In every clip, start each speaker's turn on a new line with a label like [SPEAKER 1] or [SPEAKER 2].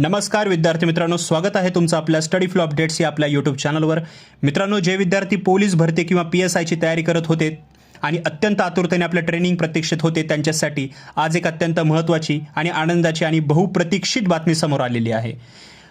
[SPEAKER 1] नमस्कार विद्यार्थी मित्रांनो, स्वागत आहे तुमचं आपल्या स्टडी फ्लो अपडेट्स या आपल्या यूट्यूब चॅनलवर। मित्रांनो, जे विद्यार्थी पोलीस भरती किंवा PSIची तयारी करत होते आणि अत्यंत आतुरतेने आपलं ट्रेनिंग प्रतीक्षित होते, त्यांच्यासाठी आज एक अत्यंत महत्त्वाची आणि आनंदाची आणि बहुप्रतीक्षित बातमी समोर आलेली आहे।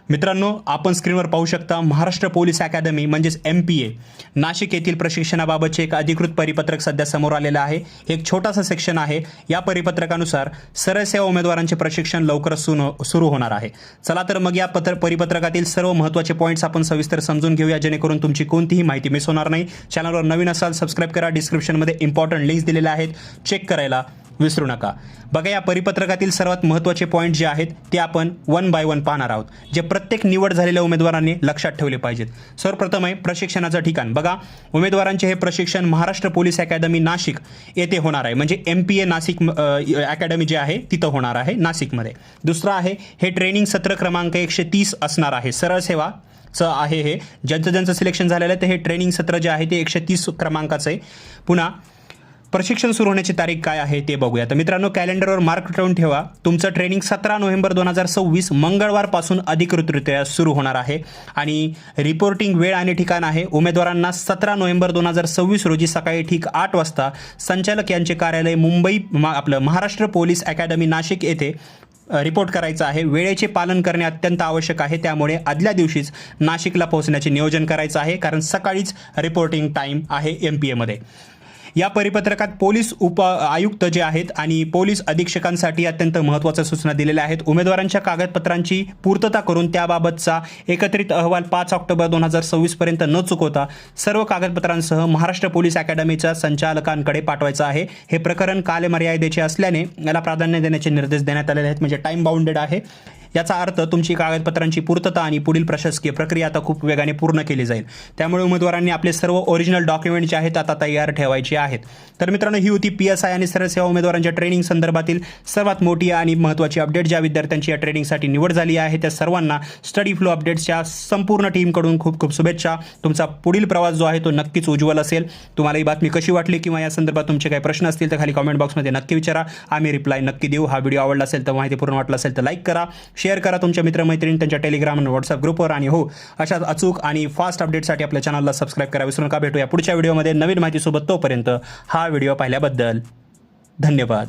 [SPEAKER 1] मित्रांनो, आपण स्क्रीनवर पाहू शकता महाराष्ट्र पोलीस अकॅडमी म्हणजेच MPA नाशिक येथील प्रशिक्षणाबाबतचे एक अधिकृत परिपत्रक सध्या समोर आलेलं आहे। एक छोटासा सेक्शन आहे। या परिपत्रकानुसार सरळ सेवा उमेदवारांचे प्रशिक्षण लवकरच सुरू होणार आहे। चला तर मग या परिपत्रकातील सर्व महत्त्वाचे पॉईंट्स आपण सविस्तर समजून घेऊया, जेणेकरून तुमची कोणतीही माहिती मिस होणार नाही। चॅनलवर नवीन असाल सबस्क्राइब करा, डिस्क्रिप्शनमध्ये इम्पॉर्टंट लिंक्स दिलेल्या आहेत, चेक करायला विसरू नका। बघा, या परिपत्रकातील सर्वात महत्त्वाचे पॉईंट जे आहेत ते आपण वन बाय वन पाहणार आहोत, जे प्रत्येक निवड झालेल्या उमेदवारांनी लक्षात ठेवले पाहिजेत। सर्वप्रथम आहे प्रशिक्षणाचं ठिकाण। बघा, उमेदवारांचे हे प्रशिक्षण महाराष्ट्र पोलीस अकॅडमी नाशिक येथे होणार आहे, म्हणजे MPA नाशिक अकॅडमी जे आहे तिथं होणार आहे नाशिकमध्ये। दुसरं आहे हे ट्रेनिंग सत्र क्रमांक 130 असणार आहे। सरळ सेवा आहे हे, ज्यांचं सिलेक्शन झालेलं आहे ते हे ट्रेनिंग सत्र जे आहे ते 130 क्रमांकाचं आहे। पुन्हा प्रशिक्षण सुरू होण्याची तारीख काय आहे ते बघूया। तर मित्रांनो, कॅलेंडरवर मार्क ठेवून ठेवा, तुमचं ट्रेनिंग 17 नोव्हेंबर 2026 मंगळवारपासून अधिकृतरित्या सुरू होणार आहे। आणि रिपोर्टिंग वेळ आणि ठिकाण आहे, उमेदवारांना 17 नोव्हेंबर 2026 रोजी सकाळी ठीक 8 वाजता संचालक यांचे कार्यालय मुंबई महाराष्ट्र पोलीस अकॅडमी नाशिक येथे रिपोर्ट करायचं आहे। वेळेचे पालन करणे अत्यंत आवश्यक आहे, त्यामुळे आदल्या दिवशीच नाशिकला पोहोचण्याचे नियोजन करायचं आहे, कारण सकाळीच रिपोर्टिंग टाईम आहे MPA मध्ये। या परिपत्रकात पोलीस आयुक्त जे आहेत आणि पोलीस अधीक्षकांसाठी अत्यंत महत्त्वाच्या सूचना दिलेल्या आहेत। उमेदवारांच्या कागदपत्रांची पूर्तता करून त्याबाबतचा एकत्रित अहवाल 5 ऑक्टोबर 2026 पर्यंत न चुकवता सर्व कागदपत्रांसह महाराष्ट्र पोलीस अकॅडमीच्या संचालकांकडे पाठवायचं आहे। हे प्रकरण कालमर्यादेचे असल्याने याला प्राधान्य देण्याचे निर्देश देण्यात आलेले आहेत, म्हणजे टाइम बाउंडेड आहे। याचा अर्थ तुमची कागदपत्रांची पूर्तता आणि पुढील प्रशासकीय प्रक्रिया आता खूप वेगाने पूर्ण केली जाईल, त्यामुळे उमेदवारांनी आपले सर्व ओरिजिनल डॉक्युमेंट जे आहेत आता तयार ठेवायचे आहेत। तर मित्रांनो, ही होती PSI आणि सरळ सेवा उमेदवारांच्या ट्रेनिंग संदर्भातील सर्वात मोठी आणि महत्त्वाची अपडेट। ज्या विद्यार्थ्यांची या ट्रेनिंगसाठी निवड झाली आहे त्या सर्वांना स्टडी फ्लो अपडेट्सच्या संपूर्ण टीमकडून खूप खूप शुभेच्छा। तुमचा पुढील प्रवास जो आहे तो नक्कीच उज्ज्वल असेल। तुम्हाला ही बातमी कशी वाटली किंवा या संदर्भात तुमचे काही प्रश्न असतील तर खाली कमेंट बॉक्समध्ये नक्की विचारा, आम्ही रिप्लाय नक्की देऊ। हा व्हिडिओ आवडला असेल तर माहितीपूर्ण वाटला असेल तर लाईक करा, शेअर करा तुमच्या मित्रमैत्रिणी त्यांच्या टेलिग्राम आणि व्हॉट्सअप ग्रुपवर। आणि हो, अशाच अचूक आणि फास्ट अपडेटसाठी आपल्या चॅनलला सबस्क्राइब करा विसरू नका। भेटूया पुढच्या व्हिडिओमध्ये नवीन माहितीसोबत। तोपर्यंत हा व्हिडिओ पाहिल्याबद्दल धन्यवाद।